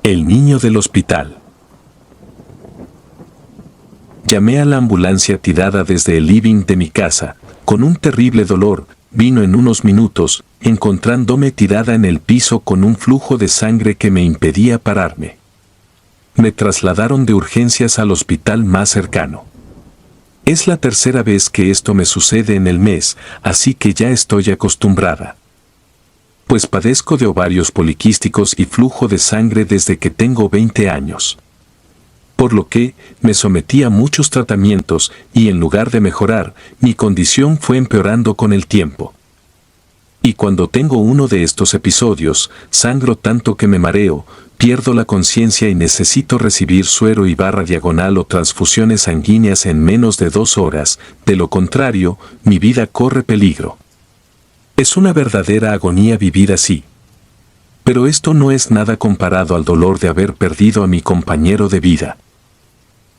El niño del hospital. Llamé a la ambulancia tirada desde el living de mi casa. Con un terrible dolor, vino en unos minutos, encontrándome tirada en el piso con un flujo de sangre que me impedía pararme. Me trasladaron de urgencias al hospital más cercano. Es la tercera vez que esto me sucede en el mes, así que ya estoy acostumbrada. Pues padezco de ovarios poliquísticos y flujo de sangre desde que tengo 20 años. Por lo que, me sometí a muchos tratamientos y en lugar de mejorar, mi condición fue empeorando con el tiempo. Y cuando tengo uno de estos episodios, sangro tanto que me mareo, pierdo la conciencia y necesito recibir suero y barra diagonal o transfusiones sanguíneas en menos de 2 horas, de lo contrario, mi vida corre peligro. Es una verdadera agonía vivir así. Pero esto no es nada comparado al dolor de haber perdido a mi compañero de vida.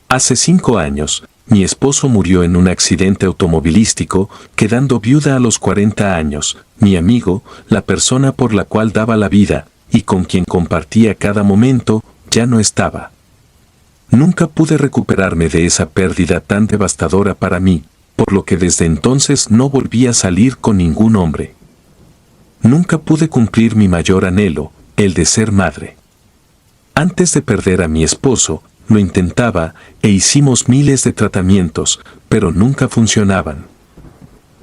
Hace 5 años, mi esposo murió en un accidente automovilístico, quedando viuda a los 40 años. Mi amigo, la persona por la cual daba la vida, y con quien compartía cada momento, ya no estaba. Nunca pude recuperarme de esa pérdida tan devastadora para mí, por lo que desde entonces no volví a salir con ningún hombre. Nunca pude cumplir mi mayor anhelo, el de ser madre. Antes de perder a mi esposo, lo intentaba e hicimos miles de tratamientos, pero nunca funcionaban.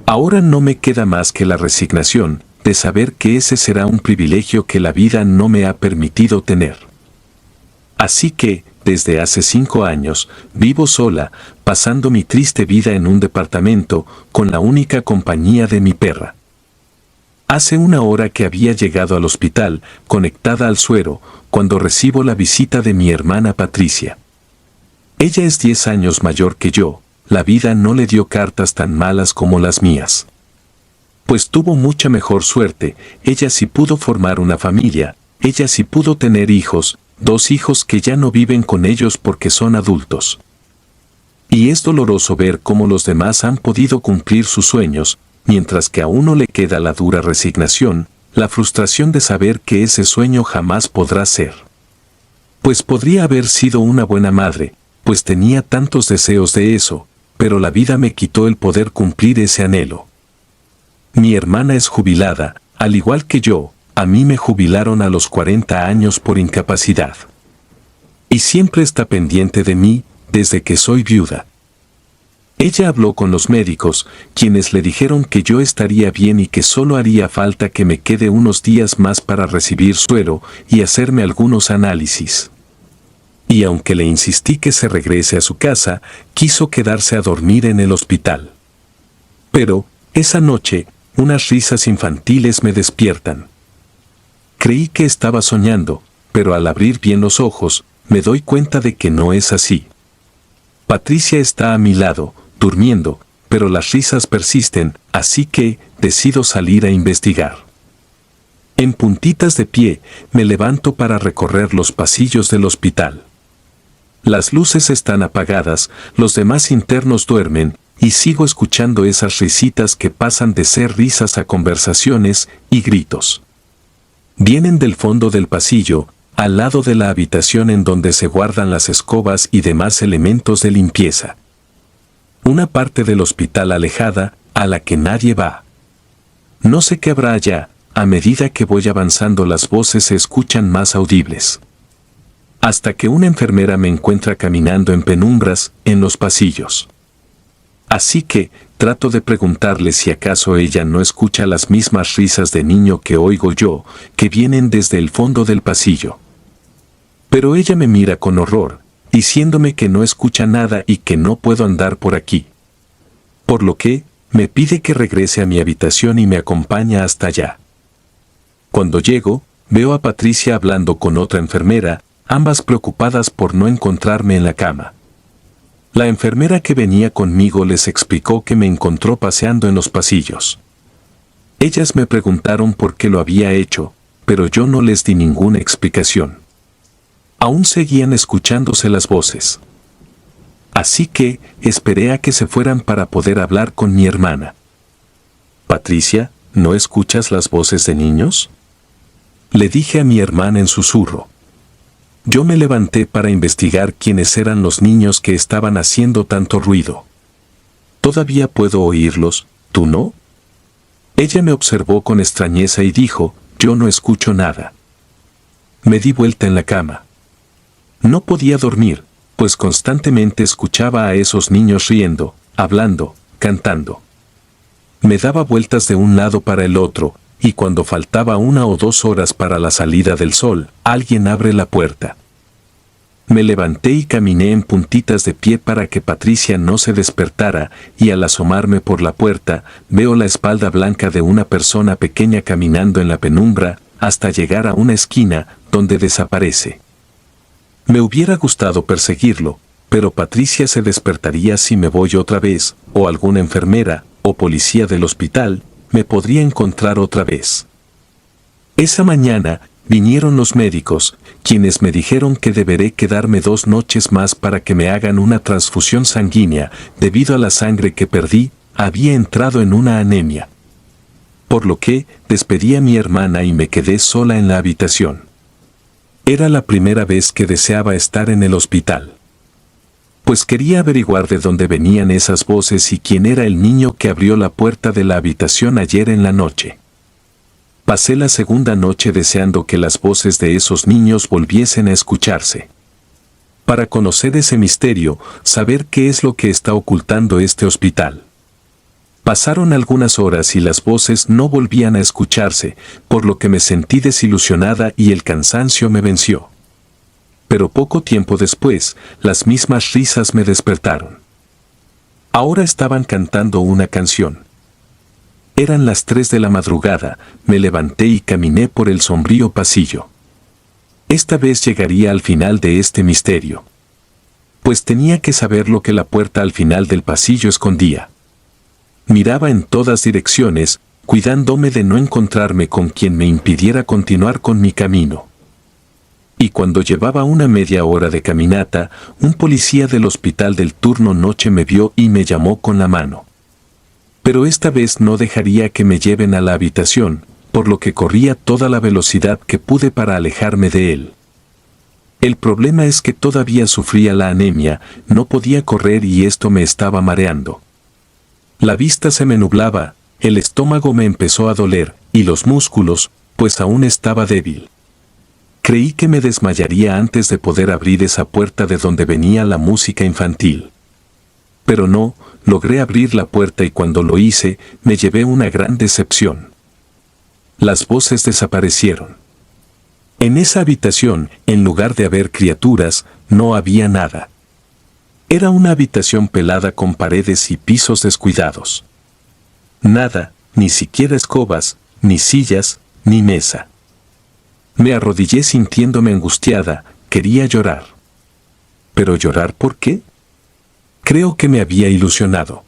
Ahora no me queda más que la resignación de saber que ese será un privilegio que la vida no me ha permitido tener. Así que, desde hace 5 años, vivo sola, pasando mi triste vida en un departamento, con la única compañía de mi perra. Hace 1 hora que había llegado al hospital, conectada al suero, cuando recibo la visita de mi hermana Patricia. Ella es 10 años mayor que yo, la vida no le dio cartas tan malas como las mías. Pues tuvo mucha mejor suerte, ella sí pudo formar una familia, ella sí pudo tener hijos, 2 hijos que ya no viven con ellos porque son adultos. Y es doloroso ver cómo los demás han podido cumplir sus sueños, mientras que a uno le queda la dura resignación, la frustración de saber que ese sueño jamás podrá ser. Pues podría haber sido una buena madre, pues tenía tantos deseos de eso, pero la vida me quitó el poder cumplir ese anhelo. Mi hermana es jubilada, al igual que yo, a mí me jubilaron a los 40 años por incapacidad. Y siempre está pendiente de mí, desde que soy viuda. Ella habló con los médicos, quienes le dijeron que yo estaría bien y que solo haría falta que me quede unos días más para recibir suero y hacerme algunos análisis. Y aunque le insistí que se regrese a su casa, quiso quedarse a dormir en el hospital. Pero, esa noche, unas risas infantiles me despiertan. Creí que estaba soñando, pero al abrir bien los ojos, me doy cuenta de que no es así. Patricia está a mi lado, durmiendo, pero las risas persisten, así que decido salir a investigar. En puntitas de pie, me levanto para recorrer los pasillos del hospital. Las luces están apagadas, los demás internos duermen, y sigo escuchando esas risitas que pasan de ser risas a conversaciones y gritos. Vienen del fondo del pasillo, al lado de la habitación en donde se guardan las escobas y demás elementos de limpieza. Una parte del hospital alejada, a la que nadie va. No sé qué habrá allá, a medida que voy avanzando las voces se escuchan más audibles. Hasta que una enfermera me encuentra caminando en penumbras, en los pasillos. Así que, trato de preguntarle si acaso ella no escucha las mismas risas de niño que oigo yo, que vienen desde el fondo del pasillo. Pero ella me mira con horror, diciéndome que no escucha nada y que no puedo andar por aquí. Por lo que, me pide que regrese a mi habitación y me acompaña hasta allá. Cuando llego, veo a Patricia hablando con otra enfermera, ambas preocupadas por no encontrarme en la cama. La enfermera que venía conmigo les explicó que me encontró paseando en los pasillos. Ellas me preguntaron por qué lo había hecho, pero yo no les di ninguna explicación. Aún seguían escuchándose las voces. Así que, esperé a que se fueran para poder hablar con mi hermana. «Patricia, ¿no escuchas las voces de niños?», le dije a mi hermana en susurro. Yo me levanté para investigar quiénes eran los niños que estaban haciendo tanto ruido. Todavía puedo oírlos, ¿tú no? Ella me observó con extrañeza y dijo, yo no escucho nada. Me di vuelta en la cama. No podía dormir, pues constantemente escuchaba a esos niños riendo, hablando, cantando. Me daba vueltas de un lado para el otro, y cuando faltaba 1 o 2 horas para la salida del sol, alguien abre la puerta. Me levanté y caminé en puntitas de pie para que Patricia no se despertara, y al asomarme por la puerta, veo la espalda blanca de una persona pequeña caminando en la penumbra, hasta llegar a una esquina, donde desaparece. Me hubiera gustado perseguirlo, pero Patricia se despertaría si me voy otra vez, o alguna enfermera, o policía del hospital, me podría encontrar otra vez. Esa mañana, vinieron los médicos, quienes me dijeron que deberé quedarme 2 noches más para que me hagan una transfusión sanguínea, debido a la sangre que perdí, había entrado en una anemia. Por lo que, despedí a mi hermana y me quedé sola en la habitación. Era la primera vez que deseaba estar en el hospital. Pues quería averiguar de dónde venían esas voces y quién era el niño que abrió la puerta de la habitación ayer en la noche. Pasé la segunda noche deseando que las voces de esos niños volviesen a escucharse. Para conocer ese misterio, saber qué es lo que está ocultando este hospital. Pasaron algunas horas y las voces no volvían a escucharse, por lo que me sentí desilusionada y el cansancio me venció. Pero poco tiempo después, las mismas risas me despertaron. Ahora estaban cantando una canción. Eran las 3 de la madrugada, me levanté y caminé por el sombrío pasillo. Esta vez llegaría al final de este misterio. Pues tenía que saber lo que la puerta al final del pasillo escondía. Miraba en todas direcciones, cuidándome de no encontrarme con quien me impidiera continuar con mi camino. Y cuando llevaba una media hora de caminata, un policía del hospital del turno noche me vio y me llamó con la mano. Pero esta vez no dejaría que me lleven a la habitación, por lo que corría toda la velocidad que pude para alejarme de él. El problema es que todavía sufría la anemia, no podía correr y esto me estaba mareando. La vista se me nublaba, el estómago me empezó a doler, y los músculos, pues aún estaba débil. Creí que me desmayaría antes de poder abrir esa puerta de donde venía la música infantil. Pero no, logré abrir la puerta y cuando lo hice, me llevé una gran decepción. Las voces desaparecieron. En esa habitación, en lugar de haber criaturas, no había nada. Era una habitación pelada con paredes y pisos descuidados. Nada, ni siquiera escobas, ni sillas, ni mesa. Me arrodillé sintiéndome angustiada, quería llorar. ¿Pero llorar por qué? Creo que me había ilusionado.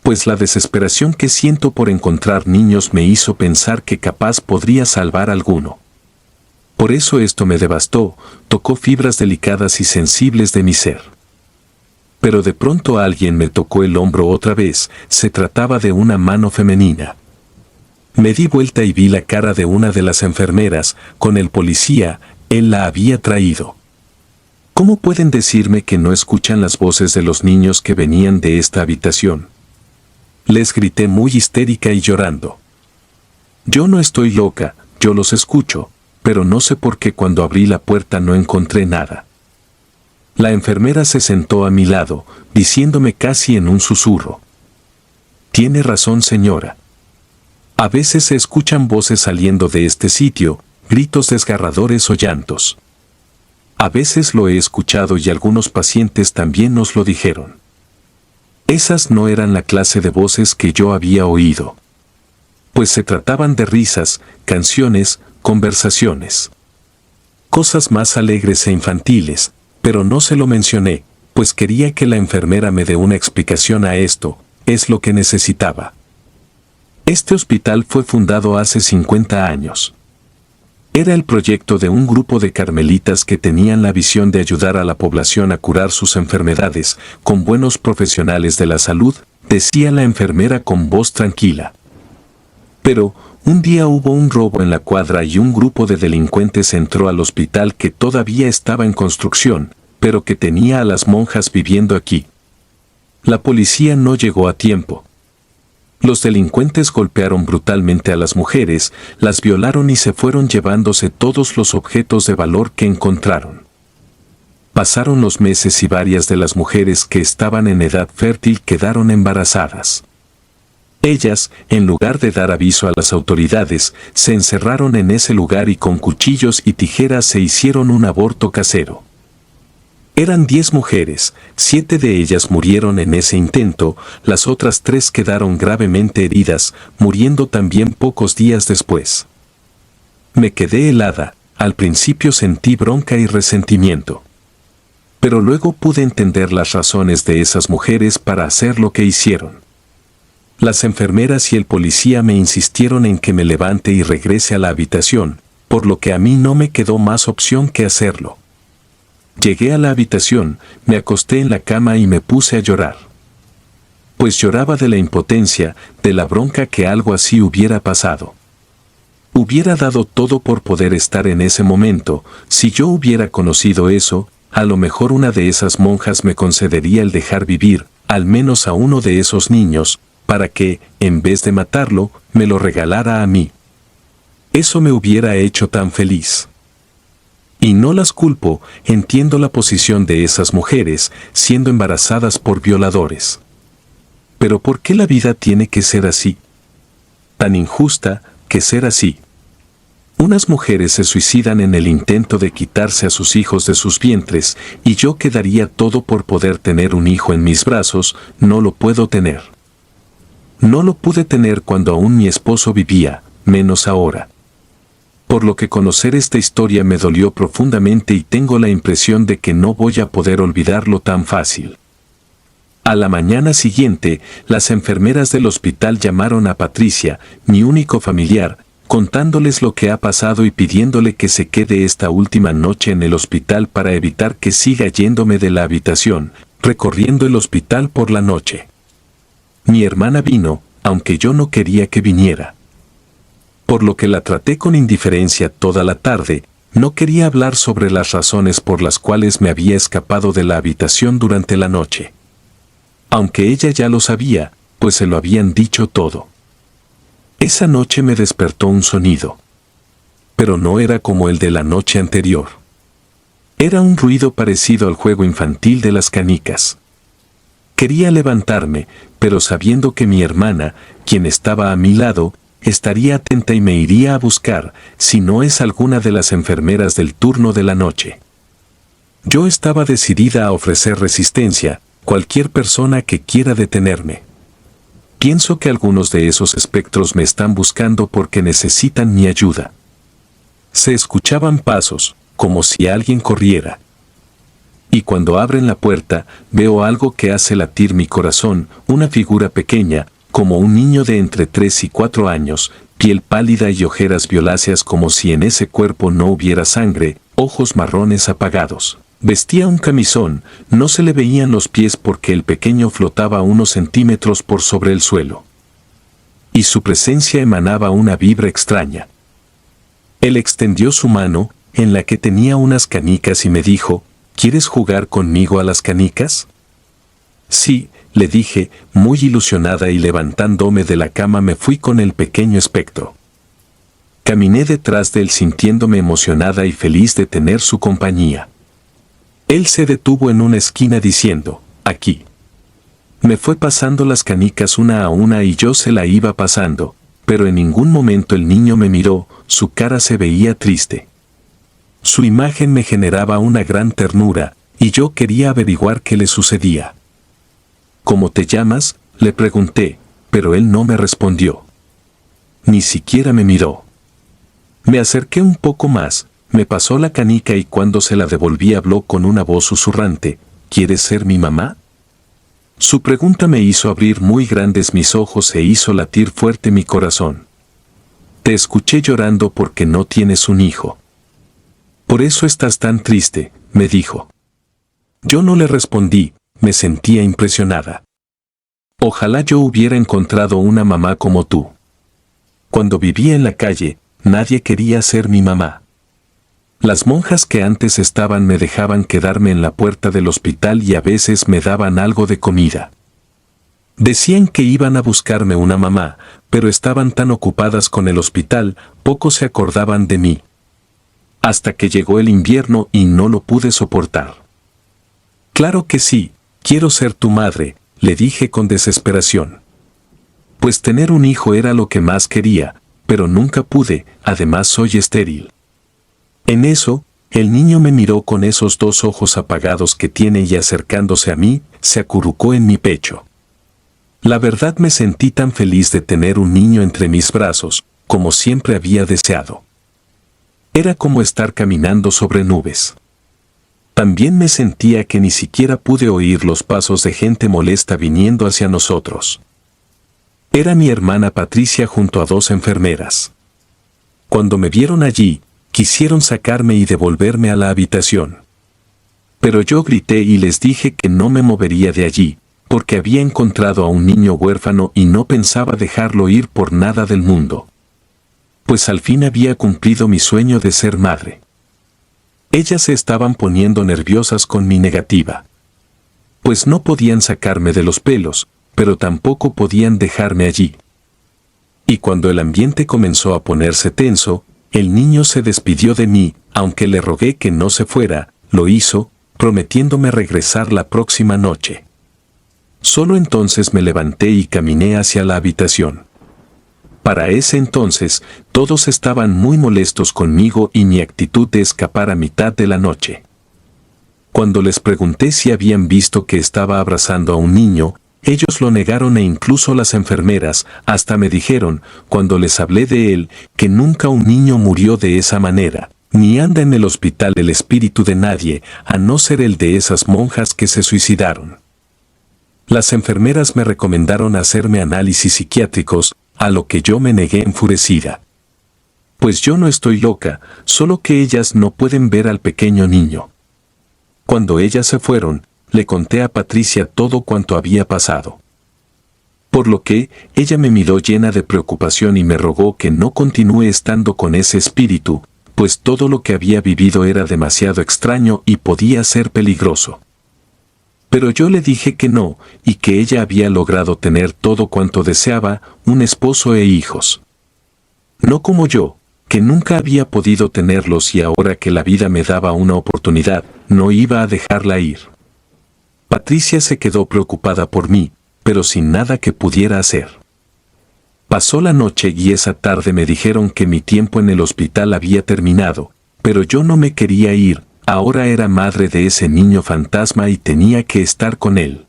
Pues la desesperación que siento por encontrar niños me hizo pensar que capaz podría salvar alguno. Por eso esto me devastó, tocó fibras delicadas y sensibles de mi ser. Pero de pronto alguien me tocó el hombro otra vez, se trataba de una mano femenina. Me di vuelta y vi la cara de una de las enfermeras, con el policía, él la había traído. ¿Cómo pueden decirme que no escuchan las voces de los niños que venían de esta habitación? Les grité muy histérica y llorando. Yo no estoy loca, yo los escucho, pero no sé por qué cuando abrí la puerta no encontré nada. La enfermera se sentó a mi lado, diciéndome casi en un susurro. Tiene razón, señora. A veces se escuchan voces saliendo de este sitio, gritos desgarradores o llantos. A veces lo he escuchado y algunos pacientes también nos lo dijeron. Esas no eran la clase de voces que yo había oído. Pues se trataban de risas, canciones, conversaciones. Cosas más alegres e infantiles, pero no se lo mencioné, pues quería que la enfermera me dé una explicación a esto, es lo que necesitaba. Este hospital fue fundado hace 50 años. Era el proyecto de un grupo de carmelitas que tenían la visión de ayudar a la población a curar sus enfermedades, con buenos profesionales de la salud, decía la enfermera con voz tranquila. Pero, Un día hubo un robo en la cuadra y un grupo de delincuentes entró al hospital que todavía estaba en construcción, pero que tenía a las monjas viviendo aquí. La policía no llegó a tiempo. Los delincuentes golpearon brutalmente a las mujeres, las violaron y se fueron llevándose todos los objetos de valor que encontraron. Pasaron los meses y varias de las mujeres que estaban en edad fértil quedaron embarazadas. Ellas, en lugar de dar aviso a las autoridades, se encerraron en ese lugar y con cuchillos y tijeras se hicieron un aborto casero. Eran 10 mujeres, 7 de ellas murieron en ese intento, las otras 3 quedaron gravemente heridas, muriendo también pocos días después. Me quedé helada, al principio sentí bronca y resentimiento. Pero luego pude entender las razones de esas mujeres para hacer lo que hicieron. Las enfermeras y el policía me insistieron en que me levante y regrese a la habitación, por lo que a mí no me quedó más opción que hacerlo. Llegué a la habitación, me acosté en la cama y me puse a llorar. Pues lloraba de la impotencia, de la bronca que algo así hubiera pasado. Hubiera dado todo por poder estar en ese momento. Si yo hubiera conocido eso, a lo mejor una de esas monjas me concedería el dejar vivir, al menos a uno de esos niños, para que, en vez de matarlo, me lo regalara a mí. Eso me hubiera hecho tan feliz. Y no las culpo, entiendo la posición de esas mujeres, siendo embarazadas por violadores. Pero ¿por qué la vida tiene que ser así? Tan injusta que ser así. Unas mujeres se suicidan en el intento de quitarse a sus hijos de sus vientres, y yo que daría todo por poder tener un hijo en mis brazos, no lo puedo tener. No lo pude tener cuando aún mi esposo vivía, menos ahora. Por lo que conocer esta historia me dolió profundamente y tengo la impresión de que no voy a poder olvidarlo tan fácil. A la mañana siguiente, las enfermeras del hospital llamaron a Patricia, mi único familiar, contándoles lo que ha pasado y pidiéndole que se quede esta última noche en el hospital para evitar que siga yéndome de la habitación, recorriendo el hospital por la noche. Mi hermana vino, aunque yo no quería que viniera. Por lo que la traté con indiferencia toda la tarde, no quería hablar sobre las razones por las cuales me había escapado de la habitación durante la noche. Aunque ella ya lo sabía, pues se lo habían dicho todo. Esa noche me despertó un sonido. Pero no era como el de la noche anterior. Era un ruido parecido al juego infantil de las canicas. Quería levantarme, pero sabiendo que mi hermana, quien estaba a mi lado, estaría atenta y me iría a buscar, si no es alguna de las enfermeras del turno de la noche. Yo estaba decidida a ofrecer resistencia, cualquier persona que quiera detenerme. Pienso que algunos de esos espectros me están buscando porque necesitan mi ayuda. Se escuchaban pasos, como si alguien corriera. Y cuando abren la puerta, veo algo que hace latir mi corazón, una figura pequeña, como un niño de entre 3 y 4 años, piel pálida y ojeras violáceas como si en ese cuerpo no hubiera sangre, ojos marrones apagados. Vestía un camisón, no se le veían los pies porque el pequeño flotaba unos centímetros por sobre el suelo. Y su presencia emanaba una vibra extraña. Él extendió su mano, en la que tenía unas canicas y me dijo, ¿quieres jugar conmigo a las canicas? Sí, le dije, muy ilusionada y levantándome de la cama me fui con el pequeño espectro. Caminé detrás de él sintiéndome emocionada y feliz de tener su compañía. Él se detuvo en una esquina diciendo, aquí. Me fue pasando las canicas una a una y yo se la iba pasando, pero en ningún momento el niño me miró, su cara se veía triste. Su imagen me generaba una gran ternura, y yo quería averiguar qué le sucedía. ¿Cómo te llamas?, le pregunté, pero él no me respondió. Ni siquiera me miró. Me acerqué un poco más, me pasó la canica y cuando se la devolví habló con una voz susurrante, ¿quieres ser mi mamá? Su pregunta me hizo abrir muy grandes mis ojos e hizo latir fuerte mi corazón. Te escuché llorando porque no tienes un hijo. Por eso estás tan triste, me dijo. Yo no le respondí, me sentía impresionada. Ojalá yo hubiera encontrado una mamá como tú. Cuando vivía en la calle, nadie quería ser mi mamá. Las monjas que antes estaban me dejaban quedarme en la puerta del hospital y a veces me daban algo de comida. Decían que iban a buscarme una mamá, pero estaban tan ocupadas con el hospital, poco se acordaban de mí. Hasta que llegó el invierno y no lo pude soportar. Claro que sí, quiero ser tu madre, le dije con desesperación. Pues tener un hijo era lo que más quería, pero nunca pude, además soy estéril. En eso, el niño me miró con esos dos ojos apagados que tiene y acercándose a mí, se acurrucó en mi pecho. La verdad me sentí tan feliz de tener un niño entre mis brazos, como siempre había deseado. Era como estar caminando sobre nubes. También me sentía que ni siquiera pude oír los pasos de gente molesta viniendo hacia nosotros. Era mi hermana Patricia junto a dos enfermeras. Cuando me vieron allí, quisieron sacarme y devolverme a la habitación. Pero yo grité y les dije que no me movería de allí, porque había encontrado a un niño huérfano y no pensaba dejarlo ir por nada del mundo. Pues al fin había cumplido mi sueño de ser madre. Ellas se estaban poniendo nerviosas con mi negativa. Pues no podían sacarme de los pelos, pero tampoco podían dejarme allí. Y cuando el ambiente comenzó a ponerse tenso, el niño se despidió de mí, aunque le rogué que no se fuera, lo hizo, prometiéndome regresar la próxima noche. Solo entonces me levanté y caminé hacia la habitación. Para ese entonces, todos estaban muy molestos conmigo y mi actitud de escapar a mitad de la noche. Cuando les pregunté si habían visto que estaba abrazando a un niño, ellos lo negaron e incluso las enfermeras hasta me dijeron, cuando les hablé de él, que nunca un niño murió de esa manera, ni anda en el hospital el espíritu de nadie, a no ser el de esas monjas que se suicidaron. Las enfermeras me recomendaron hacerme análisis psiquiátricos, a lo que yo me negué enfurecida. Pues yo no estoy loca, solo que ellas no pueden ver al pequeño niño. Cuando ellas se fueron, le conté a Patricia todo cuanto había pasado. Por lo que, ella me miró llena de preocupación y me rogó que no continúe estando con ese espíritu, pues todo lo que había vivido era demasiado extraño y podía ser peligroso. Pero yo le dije que no, y que ella había logrado tener todo cuanto deseaba, un esposo e hijos. No como yo, que nunca había podido tenerlos y ahora que la vida me daba una oportunidad, no iba a dejarla ir. Patricia se quedó preocupada por mí, pero sin nada que pudiera hacer. Pasó la noche y esa tarde me dijeron que mi tiempo en el hospital había terminado, pero yo no me quería ir. Ahora era madre de ese niño fantasma y tenía que estar con él.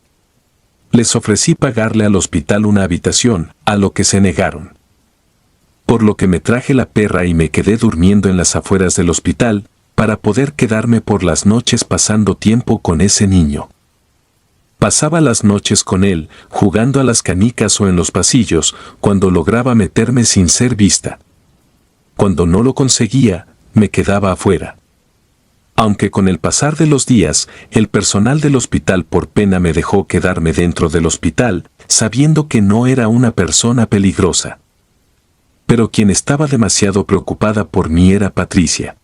Les ofrecí pagarle al hospital una habitación, a lo que se negaron. Por lo que me traje la perra y me quedé durmiendo en las afueras del hospital, para poder quedarme por las noches pasando tiempo con ese niño. Pasaba las noches con él, jugando a las canicas o en los pasillos, cuando lograba meterme sin ser vista. Cuando no lo conseguía, me quedaba afuera. Aunque con el pasar de los días, el personal del hospital por pena me dejó quedarme dentro del hospital, sabiendo que no era una persona peligrosa. Pero quien estaba demasiado preocupada por mí era Patricia.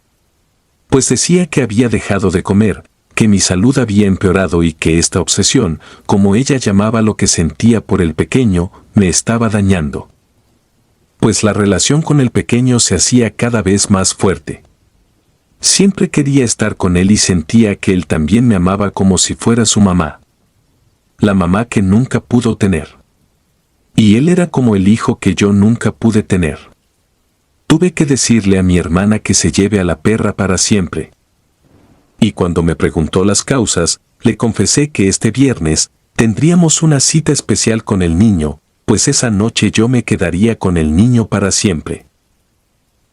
Pues decía que había dejado de comer, que mi salud había empeorado y que esta obsesión, como ella llamaba lo que sentía por el pequeño, me estaba dañando. Pues la relación con el pequeño se hacía cada vez más fuerte. Siempre quería estar con él y sentía que él también me amaba como si fuera su mamá. La mamá que nunca pudo tener. Y él era como el hijo que yo nunca pude tener. Tuve que decirle a mi hermana que se lleve a la perra para siempre. Y cuando me preguntó las causas, le confesé que este viernes tendríamos una cita especial con el niño, pues esa noche yo me quedaría con el niño para siempre.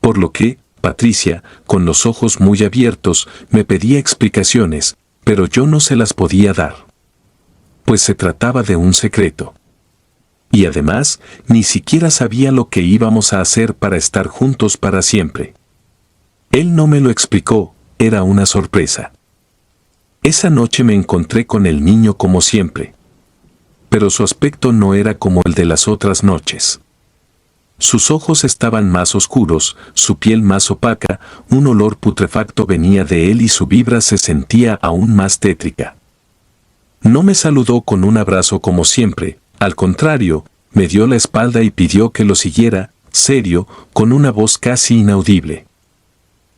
Por lo que, Patricia, con los ojos muy abiertos, me pedía explicaciones, pero yo no se las podía dar. Pues se trataba de un secreto. Y además, ni siquiera sabía lo que íbamos a hacer para estar juntos para siempre. Él no me lo explicó, era una sorpresa. Esa noche me encontré con el niño como siempre. Pero su aspecto no era como el de las otras noches. Sus ojos estaban más oscuros, su piel más opaca, un olor putrefacto venía de él y su vibra se sentía aún más tétrica. No me saludó con un abrazo como siempre, al contrario, me dio la espalda y pidió que lo siguiera, serio, con una voz casi inaudible.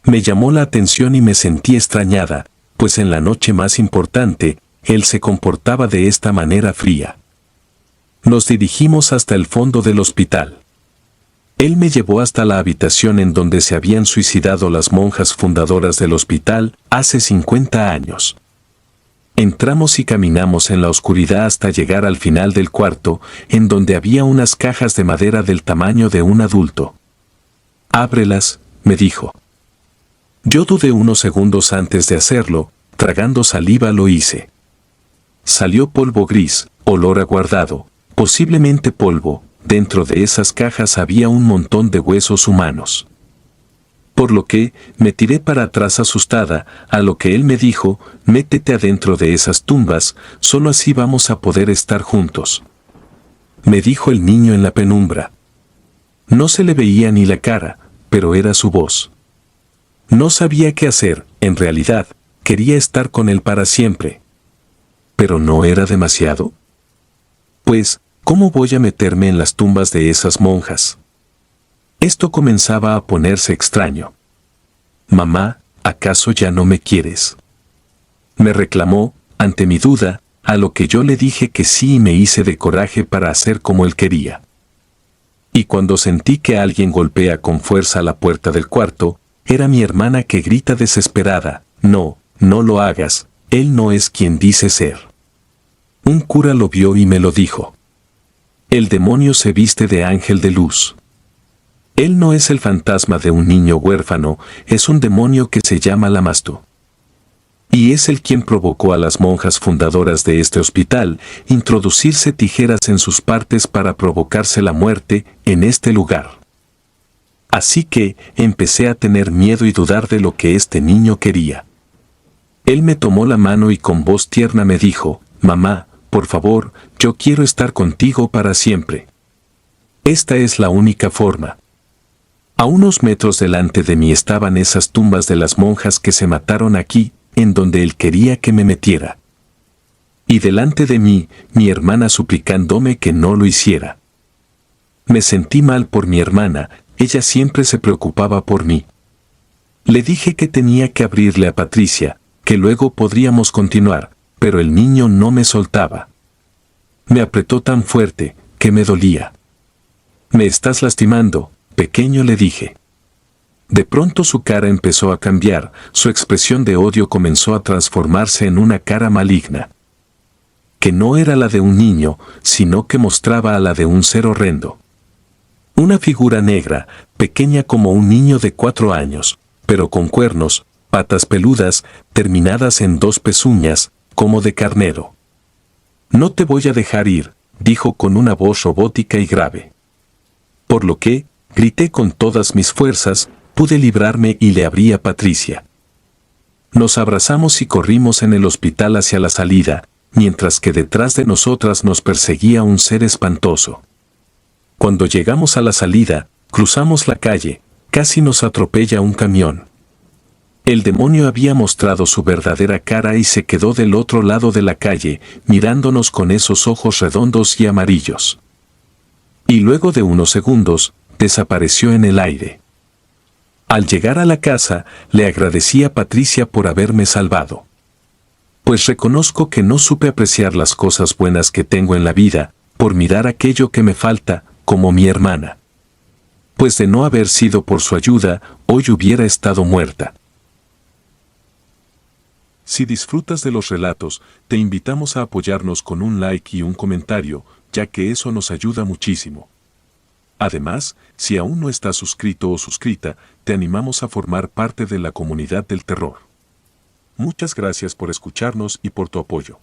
Me llamó la atención y me sentí extrañada, pues en la noche más importante, él se comportaba de esta manera fría. Nos dirigimos hasta el fondo del hospital. Él me llevó hasta la habitación en donde se habían suicidado las monjas fundadoras del hospital hace 50 años. Entramos y caminamos en la oscuridad hasta llegar al final del cuarto, en donde había unas cajas de madera del tamaño de un adulto. «Ábrelas», me dijo. Yo dudé unos segundos antes de hacerlo, tragando saliva lo hice. Salió polvo gris, olor a guardado, posiblemente polvo. Dentro de esas cajas había un montón de huesos humanos. Por lo que, me tiré para atrás asustada, a lo que él me dijo, métete adentro de esas tumbas, solo así vamos a poder estar juntos. Me dijo el niño en la penumbra. No se le veía ni la cara, pero era su voz. No sabía qué hacer, en realidad, quería estar con él para siempre. ¿Pero no era demasiado? Pues, ¿cómo voy a meterme en las tumbas de esas monjas? Esto comenzaba a ponerse extraño. «Mamá, ¿acaso ya no me quieres?», me reclamó, ante mi duda, a lo que yo le dije que sí y me hice de coraje para hacer como él quería. Y cuando sentí que alguien golpea con fuerza la puerta del cuarto, era mi hermana que grita desesperada, «No, no lo hagas, él no es quien dice ser». Un cura lo vio y me lo dijo. El demonio se viste de ángel de luz. Él no es el fantasma de un niño huérfano, es un demonio que se llama Lamastu. Y es el quien provocó a las monjas fundadoras de este hospital introducirse tijeras en sus partes para provocarse la muerte en este lugar. Así que empecé a tener miedo y dudar de lo que este niño quería. Él me tomó la mano y con voz tierna me dijo, «Mamá, por favor, yo quiero estar contigo para siempre. Esta es la única forma». A unos metros delante de mí estaban esas tumbas de las monjas que se mataron aquí, en donde él quería que me metiera. Y delante de mí, mi hermana suplicándome que no lo hiciera. Me sentí mal por mi hermana, ella siempre se preocupaba por mí. Le dije que tenía que abrirle a Patricia, que luego podríamos continuar, pero el niño no me soltaba. Me apretó tan fuerte, que me dolía. «Me estás lastimando, pequeño», le dije. De pronto su cara empezó a cambiar, su expresión de odio comenzó a transformarse en una cara maligna. Que no era la de un niño, sino que mostraba a la de un ser horrendo. Una figura negra, pequeña como un niño de 4 años, pero con cuernos, patas peludas, terminadas en 2 pezuñas, como de carnero. «No te voy a dejar ir», dijo con una voz robótica y grave. Por lo que, grité con todas mis fuerzas, pude librarme y le abrí a Patricia. Nos abrazamos y corrimos en el hospital hacia la salida, mientras que detrás de nosotras nos perseguía un ser espantoso. Cuando llegamos a la salida, cruzamos la calle, casi nos atropella un camión. El demonio había mostrado su verdadera cara y se quedó del otro lado de la calle, mirándonos con esos ojos redondos y amarillos. Y luego de unos segundos, desapareció en el aire. Al llegar a la casa, le agradecí a Patricia por haberme salvado. Pues reconozco que no supe apreciar las cosas buenas que tengo en la vida, por mirar aquello que me falta, como mi hermana. Pues de no haber sido por su ayuda, hoy hubiera estado muerta. Si disfrutas de los relatos, te invitamos a apoyarnos con un like y un comentario, ya que eso nos ayuda muchísimo. Además, si aún no estás suscrito o suscrita, te animamos a formar parte de la comunidad del terror. Muchas gracias por escucharnos y por tu apoyo.